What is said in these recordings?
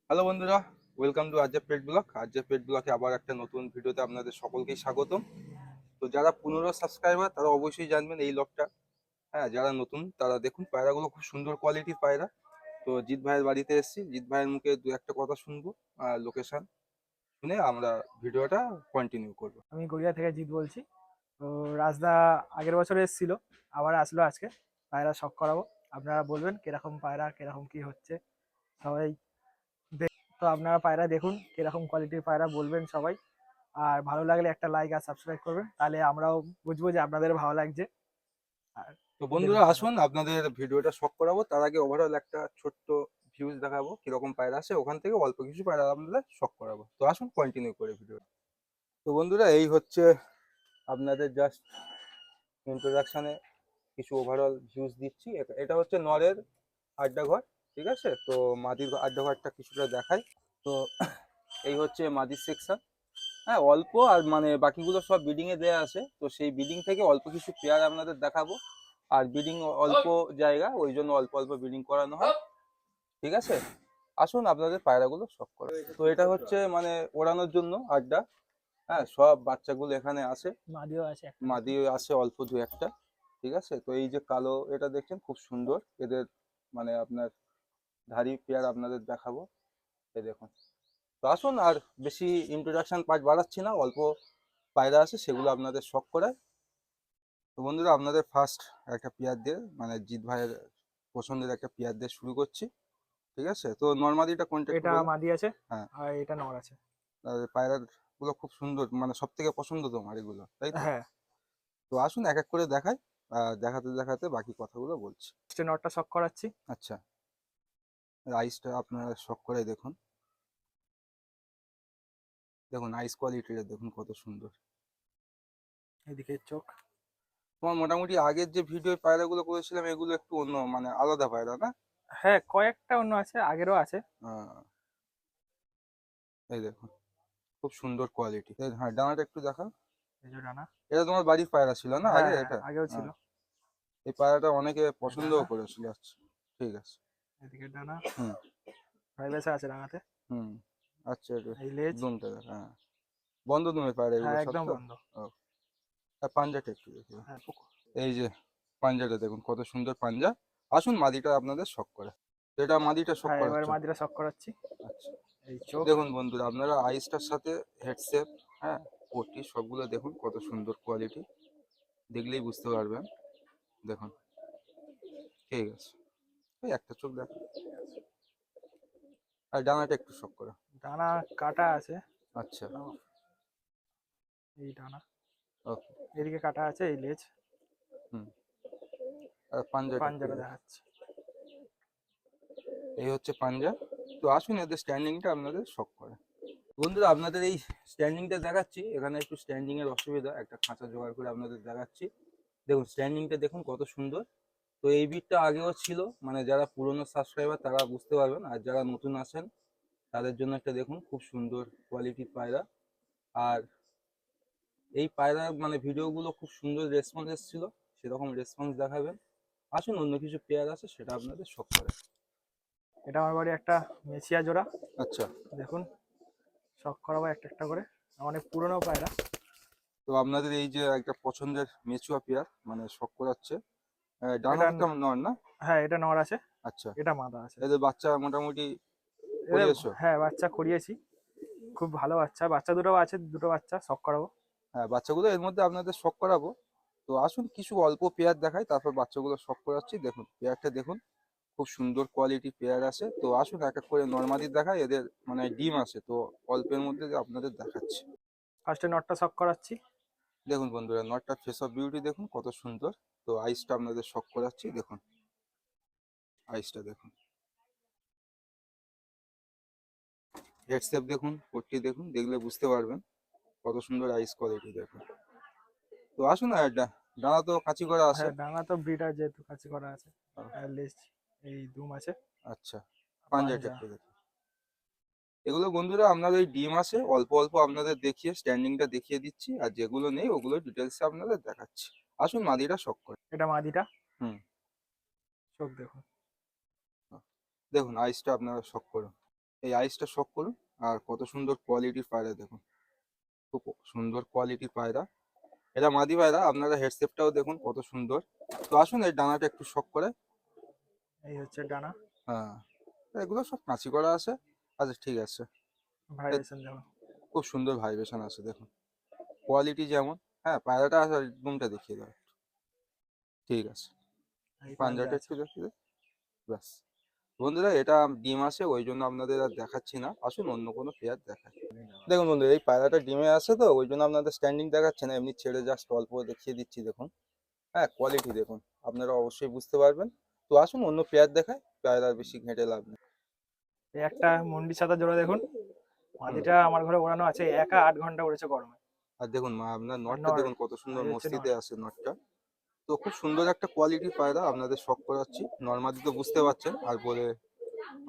Hello বন্ধুরা, welcome to RJ pet blog. RJ pet ব্লগে আবার একটা নতুন ভিডিওতে আপনাদের সকলকেই স্বাগতম। তো যারা 15 সাবস্ক্রাইবার তারা অবশ্যই জানবেন এই লকটা। হ্যাঁ, যারা নতুন তারা দেখুন, পায়রাগুলো খুব সুন্দর কোয়ালিটির পায়রা। তো জিৎ ভাইয়ের বাড়িতে এসেছি, জিৎ ভাইয়ের মুখে দু একটা কথা শুনবো, লোকেশন শুনে আমরা ভিডিওটা কন্টিনিউ করবো। আমি গড়িয়া থেকে জিৎ বলছি। তো রাজদা আগের বছর এসেছিল, আবার আসলো আজকে। পায়রা শখ করাবো। আপনারা বলবেন কিরকম পায়রা, কিরকম কি হচ্ছে সবাই। তো আপনারা পায়রা দেখুন, কিরকম কোয়ালিটির পায়রা বলবেন সবাই। আর ভালো লাগলে একটা লাইক আর সাবস্ক্রাইব করবেন, তাহলে আমরাও বুঝবো যে আপনাদের ভালো লাগছে। আর তো দেখুন বন্ধুরা পায়রা। আসুন, আপনাদের ভিডিওটা শখ করাবো। তার আগে ওভারঅল একটা ছোট্ট ভিউজ দেখাবো কিরকম পায়রা আছে, ওখান থেকে অল্প কিছু পায়রা আপনাদের শখ করাবো। তো আসুন কন্টিনিউ করে ভিডিও। তো বন্ধুরা এই হচ্ছে আপনাদের জাস্ট ইন্ট্রোডাকশনে কিছু ওভারঅল ভিউজ দিচ্ছি। এটা হচ্ছে নরের আড্ডাঘর, ঠিক আছে? তো মাদির আড্ডাঘরটা কিছুটা দেখাই। তো এই হচ্ছে মাদির সেকশন। হ্যাঁ, অল্প আর মানে বাকিগুলো সব বিডিং এ দেয়া আছে, তো সেই বিডিং থেকে অল্প কিছু পেয়ার আপনাদের দেখাবো। আর বিডিং অল্প জায়গা, ওই জন্য অল্প অল্প বিডিং করানো হয়, ঠিক আছে? আসুন আপনাদের পায়রাগুলো শখ করে। তো এটা হচ্ছে মানে ওড়ানোর জন্য আড্ডা। হ্যাঁ, সব বাচ্চাগুলো এখানে আসে, মাদিও আছে একটা, দেখুন। মাদি আছে অল্প দু একটা, ঠিক আছে? তো এই যে কালো এটা দেখছেন খুব সুন্দর, এদের মানে আপনার ধাড়ি পেয়ার আপনাদের দেখাবো। এই দেখুন। তো আসুন, আর বেশি ইন্ট্রোডাকশন পার্ট বাড়াচ্ছি না, অল্প পায়রা আছে সেগুলো আপনাদের শখ করায়। তো বন্ধুরা আপনাদের ফার্স্ট একটা পেয়ার দিয়ে মানে জিৎ ভাইয়ের পছন্দের একটা পেয়ার দিয়ে শুরু করছি, ঠিক আছে? তো নর্মাদিটা কোনটা একটু এটা বলো। মাদি আছে, হ্যাঁ, আর এটা নর আছে। আর পায়রার গুলো খুব সুন্দর, মানে সব থেকে পছন্দ তোমার এগুলো, তাই তো? হ্যাঁ। তো আসুন এক এক করে দেখাই, দেখাতে দেখাতে বাকি কথাগুলো বলছি। ফার্স্টে নরটা শখ করাচ্ছি। আচ্ছা, রাইসটা আপনারা শখ করে দেখুন। দেখুন আইস কোয়ালিটিটা দেখুন কত সুন্দর। এদিকে চোখ। তোমার মোটামুটি আগের যে ভিডিও পায়রাগুলো করেছিলাম এগুলো একটু অন্য মানে আলাদা পায়রা না? হ্যাঁ, কয়েকটা অন্য আছে, আগেরও আছে। আহ, এই দেখুন খুব সুন্দর কোয়ালিটি। হ্যাঁ, ডানাটা একটু দেখা। এই যে ডানা। এটা তোমার বাড়ির পায়রা ছিল না হ্যাঁ আগে হ্যাঁ, এটা? আগেও ছিল। হ্যাঁ, এই পায়রাটা অনেকে এই ডানা। পছন্দও করেছিল। আচ্ছা, ঠিক আছে। এদিকে ডানা। হুম ভাইবেসা আছে ডানাতে। হুম। আচ্ছা, এটা এই লেজ। দুমটা দেখা, হ্যাঁ। বন্ধ দুমের পায়রা এগুলো হ্যাঁ, সব একদম তো? বন্ধ। ও, আর পাঞ্জাটা একটু দেখি। হ্যাঁ, এই যে পাঞ্জাটা দেখুন কত সুন্দর পাঞ্জা। আসুন মাদিটা আপনাদের শখ করে। এটা মাদিটা শখ হ্যাঁ, এবার করাচ্ছ? মাদিরা শখ করাচ্ছি। আচ্ছা, এই চোখ। দেখুন বন্ধুরা আপনারা আইসটার সাথে হেডসেট, হ্যাঁ, পটি সবগুলো দেখুন কত সুন্দর কোয়ালিটি, দেখলেই বুঝতে পারবেন। দেখুন, ঠিক আছে। এই একটা চোখ দেখো, আর ডানাটা একটু শখ করো। ডানা কাটা আছে। আচ্ছা, এই ডানা। ওকে। এদিকে কাটা আছে, এই লেজ। হুম, আর পাঞ্জাটা একটু পাঞ্জাটা দেখো। দেখাচ্ছি। এই হচ্ছে পাঞ্জা। তো আসুন এদের স্ট্যান্ডিংটা আপনাদের শখ করে। বন্ধুরা আপনাদের এই স্ট্যান্ডিংটা দেখাচ্ছি, এখানে একটু স্ট্যান্ডিং এর অসুবিধা, একটা খাঁচা জোগাড় করে আপনাদের দেখাচ্ছি। দেখুন স্ট্যান্ডিংটা দেখুন কত সুন্দর। তো এই বিটটা আগেও ছিল, মানে যারা পুরনো সাবস্ক্রাইবার তারা বুঝতে পারবেন, আর যারা নতুন আসেন তাদের জন্য একটা দেখুন খুব সুন্দর কোয়ালিটির পায়রা। আর এই পায়রার মানে ভিডিওগুলো খুব সুন্দর রেসপন্স এসেছিল, সেরকম রেসপন্স দেখাবেন। আসুন অন্য কিছু পেয়ার আছে সেটা আপনাদের শখ করে। এটা আমার বাড়ি একটা মেছিয়া জোড়া। আচ্ছা, দেখুন, শখ করাবো একটা একটা করে। অনেক পুরনো পায়রা। তো আপনাদের এই যে একটা পছন্দের মেচুয়া পেয়ার মানে শখ করাচ্ছে, এটা ডানহাতে কেমন নয় না? হ্যাঁ, এটা নর আছে। আচ্ছা, এটা মাদা আছে। এদের বাচ্চা মোটামুটি এদের করিয়েছো? হ্যাঁ, বাচ্চা করিয়েছি। খুব ভালো বাচ্চা, বাচ্চা দুটো আছে, দুটো বাচ্চা শখ করাবো। হ্যাঁ, বাচ্চাগুলো এর মধ্যে আপনাদের শখ করাবো। তো আসুন কিছু অল্প পেয়ার দেখাই, তারপর বাচ্চাগুলো শখ করাচ্ছি। দেখুন পেয়ারটা দেখুন, খুব সুন্দর কোয়ালিটি পেয়ার আছে। তো আসুন এক এক করে নর্মালি দেখাই, এদের মানে ডিম আছে তো অল্পের মধ্যে আপনাদের দেখাচ্ছি। ফার্স্টে নটটা শখ করাচ্ছি। দেখুন বন্ধুরা নটটা ফেস অফ বিউটি দেখুন কত সুন্দর। তো আইসটা আপনাদের শখ করাচ্ছি, দেখুন আইসটা দেখুন, হেড শেপ দেখুন, পট্টি দেখুন, দেখলে বুঝতে পারবেন কত সুন্দর আইস কোয়ালিটি দেখুন। তো আসুন, আর ডানা তো কাঁচি করা আছে। হ্যাঁ, ডানা তো ব্রিডার যেহেতু কাছে করা আছে। আর লেজ, এই দুম আছে। আচ্ছা, পাঞ্জাটা পাঞ্জা। একটু দেখুন। এগুলো বন্ধুরা আপনাদের ওই ডিম আছে অল্প অল্প আপনাদের দেখিয়ে স্ট্যান্ডিংটা দেখিয়ে দিচ্ছি, আর যেগুলো নেই ওগুলো ডিটেলসে আপনাদের দেখাচ্ছি। আসুন মাদিটা শখ করে। এটা মাদিটা। হুম, চোখ দেখুন। দেখুন আইসটা আপনারা শখ করুন। এই আইসটা শখ করুন। আর কত সুন্দর কোয়ালিটির পায়রা দেখুন, খুব সুন্দর কোয়ালিটির পায়রা। এটা মাদি পায়রা, আপনারা হেডসেপটাও দেখুন কত সুন্দর। তো আসুন এই ডানাটা একটু শখ করে। এই হচ্ছে ডানা, হ্যাঁ, এগুলো সব কাঁচি করা আছে। আচ্ছা ঠিক আছে। এ ভাইব্রেশন দেখুন। খুব সুন্দর ভাইব্রেশন আছে দেখুন, কোয়ালিটি যেমন। হ্যাঁ, পায়রাটা আছে, একদমটা দেখিয়ে দাও। ঠিক আছে, এই পাঞ্জা পাঞ্জাটা আছে। একটু দেখিয়ে দাও। ব্যাস বন্ধুরা, এটা ডিম আছে ওই জন্য আপনাদের আর দেখাচ্ছি না, আসুন অন্য কোনো পেয়ার দেখাই। দেখুন বন্ধু, এই পায়রাটা ডিমে আছে তো ওই জন্য আপনাদের স্ট্যান্ডিং দেখাচ্ছে না, এমনি ছেড়ে জাস্ট অল্প দেখিয়ে দিচ্ছি দেখুন। হ্যাঁ, কোয়ালিটি দেখুন, আপনারা অবশ্যই বুঝতে পারবেন। তো আসুন অন্য পেয়ার দেখায়, পেয়ার আর বেশি ঘেঁটে লাভ নেই। এই একটা মুন্ডি সাদা জোড়া দেখুন, হুম। মাদিটা আমার ঘরে ওড়ানো আছে, একা 8 ঘন্টা উড়েছে গরমে। আর দেখুন মা, আপনার আর নটটা নর, দেখুন কত সুন্দর এই হচ্ছে নর। মস্তিতে আছে নটটা। তো খুব সুন্দর একটা কোয়ালিটির পায়রা, আপনাদের শখ করাচ্ছি। নর্মাদি তো বুঝতে পারছেন, আর বলে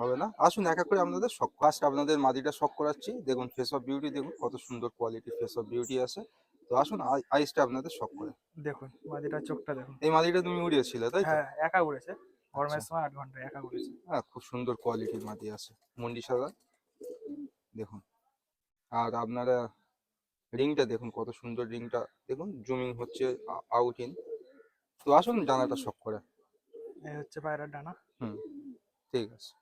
হবে না। আসুন এক এক করে আপনাদের শখ, ফার্স্ট আপনাদের মাদিটা শখ করাচ্ছি। দেখুন ফেস অফ বিউটি দেখুন, কত সুন্দর কোয়ালিটির ফেস অফ বিউটি আছে। তো আসুন আইসটা আপনাদের শখ করে। দেখুন মাদিটার চোখটা দেখুন। এই মাদিটা তুমি উড়িয়েছিলে তাই তো? হ্যাঁ, একা উড়েছে, আচ্ছা। গরমের সময় 8 ঘন্টা একা উড়েছে। হ্যাঁ, খুব সুন্দর কোয়ালিটির মাদি আছে, মুন্ডি সাদা দেখুন। আর আপনারা রিংটা দেখুন, কত সুন্দর রিংটা দেখুন, জুমিং হচ্ছে আউট ইন। তো আসুন ডানাটা শখ করে। এই হচ্ছে পায়রার ডানা, হুম, ঠিক আছে,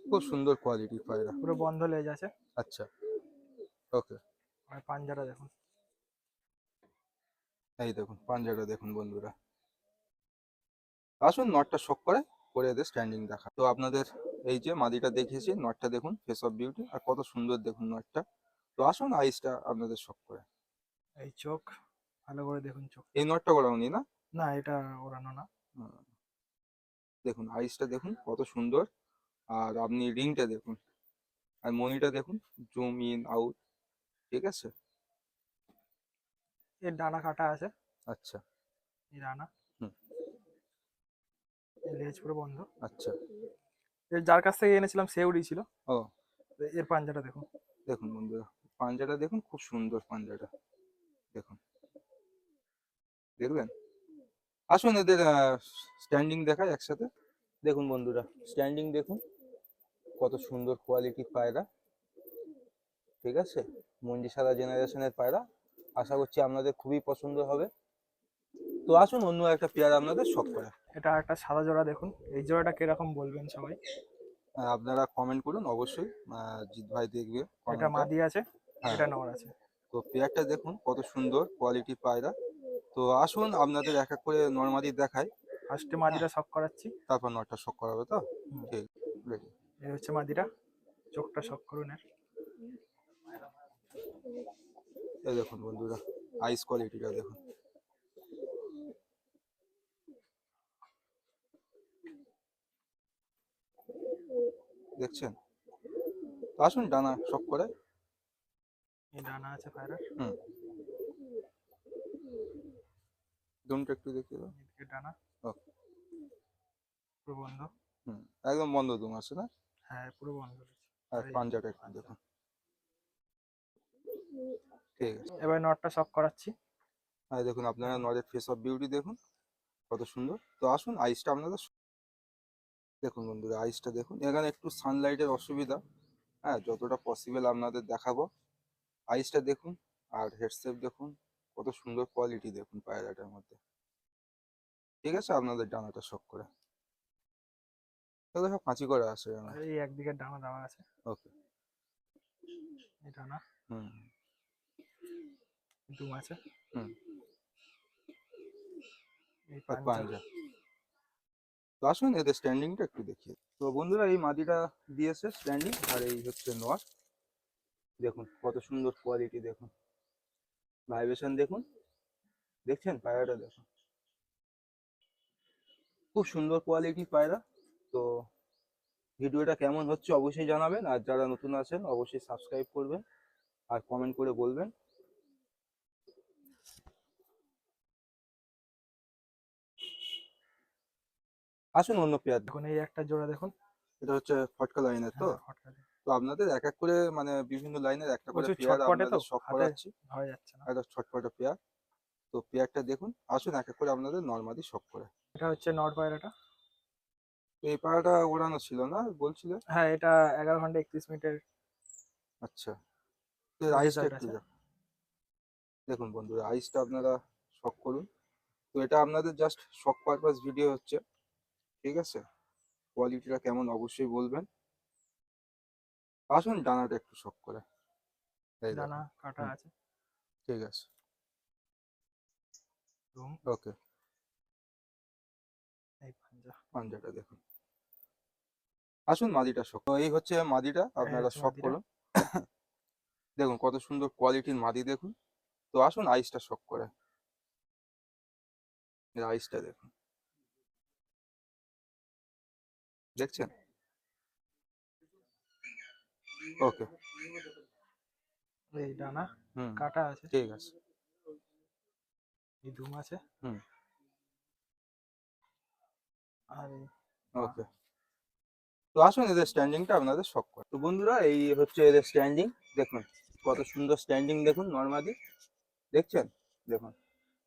খুব সুন্দর কোয়ালিটির পায়রা। পুরো বন্ধ লেজ আছে। আচ্ছা, ওকে। আর পাঞ্জাটা দেখুন। এই দেখুন পাঞ্জাটা দেখুন বন্ধুরা। আসুন নটটা শখ করে, করে এদের স্ট্যান্ডিং দেখা। তো আপনাদের এই যে মাদিটা দেখিয়েছি, নটটা দেখুন ফেস অফ বিউটি, আর কত সুন্দর দেখুন নটটা। তো আসুন আইসটা আপনাদের শখ করে। এই চোখ, ভালো করে দেখুন চোখটা। এই নটটা করাওনি না? না, এটা ওড়ানো না। হুম, দেখুন আইসটা দেখুন কত সুন্দর। আর আপনি রিংটা দেখুন, আর মনিটা দেখুন, জুম ইন আউট। ঠিক আছে। এর ডানা কাটা আছে, আচ্ছা। এই ডানা, হুম। এই লেজ পুরো বন্ধ। আচ্ছা। এর যার কাছ থেকে এনেছিলাম সে উড়িয়েছিল। ও, এর পাঞ্জাটা দেখুন। দেখুন বন্ধুরা, পাঞ্জাটা দেখুন, খুব সুন্দর পাঞ্জাটা দেখুন, দেখবেন। আসুন এদের স্ট্যান্ডিং দেখায় একসাথে। দেখুন বন্ধুরা, স্ট্যান্ডিং দেখুন, কত সুন্দর কোয়ালিটির পায়রা। ঠিক আছে, মঞ্জি সাদা জেনারেশনের পায়রা। আশা করছি আপনাদের খুবই পছন্দ হবে। তো আসুন অন্য একটা পেয়ার আপনাদের শখ করে। এটা একটা সাদা জোড়া দেখুন, এই জোড়াটা কিরকম বলবেন সবাই। আপনারা কমেন্ট করুন অবশ্যই, জিৎ ভাই দেখবে এটা কমেন্টটা। মাদি আছে, হ্যাঁ, এটা নর আছে। তো পেয়ারটা দেখুন কত সুন্দর কোয়ালিটির পায়রা। তো আসুন আপনাদের এক এক করে নর্মাদি দেখাই। ফার্স্টে হ্যাঁ, মাদিটা শক করাচ্ছি। তারপর নটা শখ করাবে তো। হুম, ঠিক, রেডি। এই হচ্ছে মাদিটা, চোখটা শক করুন এর। এই দেখুন বন্ধুরা, আইস কোয়ালিটিটা দেখুন। দেখছেন? তো আসুন ডানা শখ করে। এই ডানা আছে পায়রার, হুম, দুমটা একটু দেখিয়ে দাও। এদিকে ডানা ওকে। পুরো বন্ধ। হুম, একদম বন্ধ দুম আছে না? হ্যাঁ, পুরো বন্ধ রয়েছে। আর আর এই পাঞ্জাটা একটু পাঞ্জা। দেখুন। ঠিক আছে। এবার নটটা শক করাচ্ছি। আর দেখুন আপনারা দেখুন নরের ফেস অফ বিউটি দেখুন, কত সুন্দর। তো আসুন আইসটা আপনাদের দেখুন বন্ধুরা, আইসটা দেখুন, এখানে একটু সানলাইটের অসুবিধা। হ্যাঁ, যতটা পসিবল আপনাদের দেখাবো। আইসটা দেখুন, আর হেডসেট দেখুন, কত সুন্দর কোয়ালিটি দেখুন পায়রাটার মধ্যে। ঠিক আছে, আপনাদের ডানাটা শখ করে। এগুলো সব কাঁচি করে আসে আর আমার। এই একদিকে ডানা দেওয়া আছে, ওকে। এই ডানা, হুম। দুম আছে, হুম। এই আর পাঞ্জা। পাঞ্জা। তো আসুন এদের স্ট্যান্ডিংটা একটু দেখিয়ে। তো বন্ধুরা, এই মাদিটা দিয়েছে স্ট্যান্ডিং, আর এই হচ্ছে নর। দেখুন কত সুন্দর কোয়ালিটি দেখুন, ভাইব্রেশন দেখুন, দেখছেন পায়রাটা দেখুন, খুব সুন্দর কোয়ালিটির পায়রা। তো ভিডিওটা কেমন হচ্ছে অবশ্যই জানাবেন, আর যারা নতুন আছেন অবশ্যই সাবস্ক্রাইব করবেন আর কমেন্ট করে বলবেন। আসুন অন্য পেয়ার। দেখুন এই একটা জোড়া দেখুন। এটা হচ্ছে ফটকা লাইনের তো। হ্যাঁ, ফটকা দিয়ে। তো আপনাদের এক এক করে মানে বিভিন্ন লাইনের একটা করে প্রচুর পেয়ার ছটপটে তো, আপনাদের শখ হাতে করাচ্ছি। ধরা যাচ্ছে না। একটা ছটপটে পেয়ার। তো পেয়ারটা দেখুন, আসুন এক এক করে আপনাদের নর্মালি শখ করে। এটা হচ্ছে নর পায়রাটা। তো এই পায়রাটা ওড়ানো ছিল না বলছিলে? হ্যাঁ, এটা 11 ঘন্টা 31 মিনিটের আচ্ছা, আইসটা রেজাল্ট একটু আছে। দেখুন বন্ধুরা, আইসটা আপনারা শক করুন। তো এটা আপনাদের জাস্ট শক পারপাস ভিডিও হচ্ছে, ঠিক আছে? কোয়ালিটিটা কেমন অবশ্যই বলবেন। আসুন ডানাটা একটু শক করে, এই ডানা দেখুন। কাটা হুম, আছে। ঠিক আছে, এবং ওকে। এই পাঞ্জা। পাঞ্জাটা দেখুন। আসুন মাদিটা শক, তো এই হচ্ছে মাদিটা, এই আপনারা হচ্ছে শক মাদিটা। করুন। দেখুন কত সুন্দর কোয়ালিটির মাদি দেখুন। তো আসুন আইসটা শক করে, এর আইসটা দেখুন, দেখছেন? ওকে। এই ডানা হুম, কাটা আছে। ঠিক আছে। এই দুম আছে। হুম, আর এই পা। ওকে। তো আসুন এদের স্ট্যান্ডিংটা আপনাদের শখ করে। তো বন্ধুরা এই হচ্ছে এদের স্ট্যান্ডিং, দেখুন কত সুন্দর স্ট্যান্ডিং দেখুন নর্মালি, দেখছেন? দেখুন।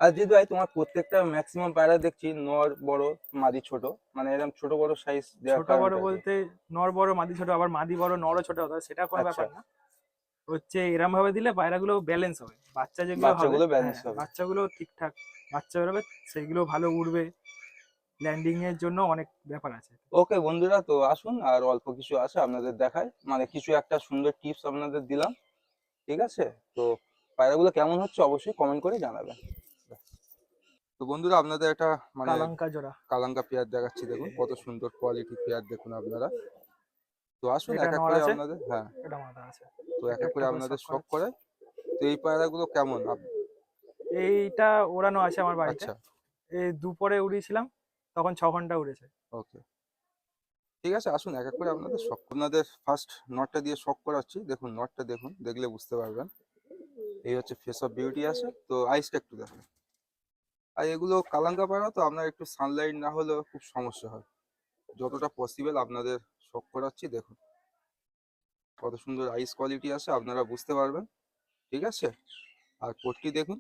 আর জিৎ ভাই, তোমার প্রত্যেকটা ম্যাক্সিমাম পায়রা দেখছি নর বড় মাদি ছোট, মানে এরকম ছোট বড় সাইজ দেওয়া ছোট কারণ বড় থাকে। বলতে নর বড় মাদি ছোট, আবার মাদি বড় নরও ছোট হতে হয়, সেটা কোনো আচ্ছা, ব্যাপার না। হচ্ছে এরম ভাবে দিলে পায়রাগুলো ব্যালেন্স হবে, বাচ্চা যেগুলো হবে, বাচ্চাগুলো ব্যালেন্স হ্যাঁ হবে। বাচ্চাগুলো ঠিকঠাক বাচ্চা বেরোবে, সেইগুলো ভালো উড়বে, ল্যান্ডিং এর জন্য অনেক ব্যাপার আছে। ওকে বন্ধুরা, তো আসুন আর অল্প কিছু আছে আপনাদের দেখায়, মানে কিছু একটা সুন্দর টিপস আপনাদের দিলাম, ঠিক আছে? তো পায়রাগুলো কেমন হচ্ছে অবশ্যই কমেন্ট করে জানাবেন। তো বন্ধুরা আপনাদের একটা মানে কালাঙ্কা জোড়া। কালাঙ্কা পেয়ার দেখাচ্ছি, দেখুন কত সুন্দর কোয়ালিটির পেয়ার দেখুন আপনারা। তো আসুন এটা এক এক নর করে আছে, আপনাদের, হ্যাঁ, এটা মাদা আছে। তো এক একটা এক একটা করে করে আপনাদের শখ শখ করাচ্ছি। করায়। তো এই পায়রাগুলো কেমন এইটা ওড়ানো আছে আমার বাড়িতে। আচ্ছা, এই দুপুরে উড়িয়েছিলাম, তখন 6 ঘন্টা উড়েছে। ওকে, ঠিক আছে। আসুন এক এক করে আপনাদের শখ, আপনাদের ফার্স্ট নটটা দিয়ে শখ করাচ্ছি, দেখুন নটটা দেখুন, দেখলে বুঝতে পারবেন। এই হচ্ছে ফেস অফ বিউটি আছে, তো আইসটা একটু দেখুন। আর এগুলো কালাঙ্কা পায়রা, তো আপনার একটু সানলাইট না হলেও খুব সমস্যা হয়, যতটা পসিবল আপনাদের শখ করাচ্ছি, দেখুন কত সুন্দর আইস কোয়ালিটি আছে, আপনারা বুঝতে পারবেন, ঠিক আছে? আর কোটটি দেখুন।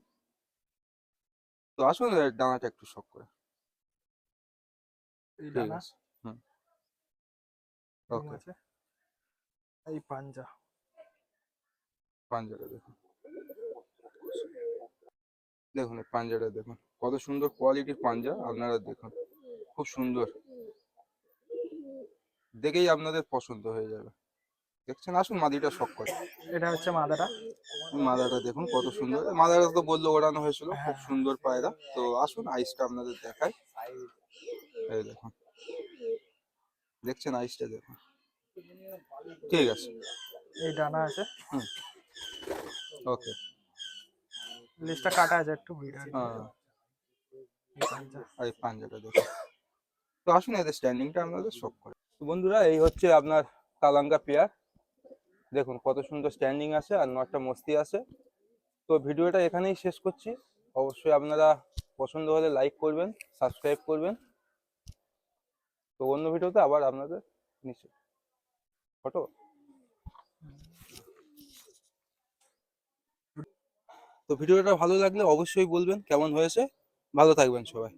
তো আসুন এর ডানাটা একটু শক করে, এই ঠিক ডানা, আছে। হুম, দুম ওকে। আছে। এই পাঞ্জা। পাঞ্জাটা দেখুন, দেখুন এই পাঞ্জাটা দেখুন কত সুন্দর কোয়ালিটির পাঞ্জা, আপনারা দেখুন খুব সুন্দর, দেখেই আপনাদের পছন্দ হয়ে যাবে, দেখছেন? আসুন মাদিটা শক করে, এটা হচ্ছে মাদাটা। মাদাটা দেখুন কত সুন্দর, মাদাটা তো বললো ওড়ানো হয়েছিল, খুব হ্যাঁ, সুন্দর পায়রা। তো আসুন আইসটা আপনাদের দেখায়, এই দেখুন, দেখছেন আইসটা দেখুন, ঠিক আছে। এই ডানা আছে। হুম, ওকে। লেজটা কাটা আছে একটু ভিড়। এই পাঞ্জা। আর এই পাঞ্জাটা দেখুন। তো আসুন এদের স্ট্যান্ডিংটা আপনাদের শক করে। তো বন্ধুরা এই হচ্ছে আপনার কালাঙ্গা পেয়ার, দেখুন কত সুন্দর স্ট্যান্ডিং আছে আর নটটা মস্তি আছে। তো ভিডিওটা এখানেই শেষ করছি, অবশ্যই আপনারা পছন্দ হলে লাইক করবেন, সাবস্ক্রাইব করবেন। তো অন্য ভিডিওতে আবার আপনাদের নিশ্চয় ফটো। তো ভিডিওটা ভালো লাগলে অবশ্যই বলবেন কেমন হয়েছে। ভালো থাকবেন সবাই।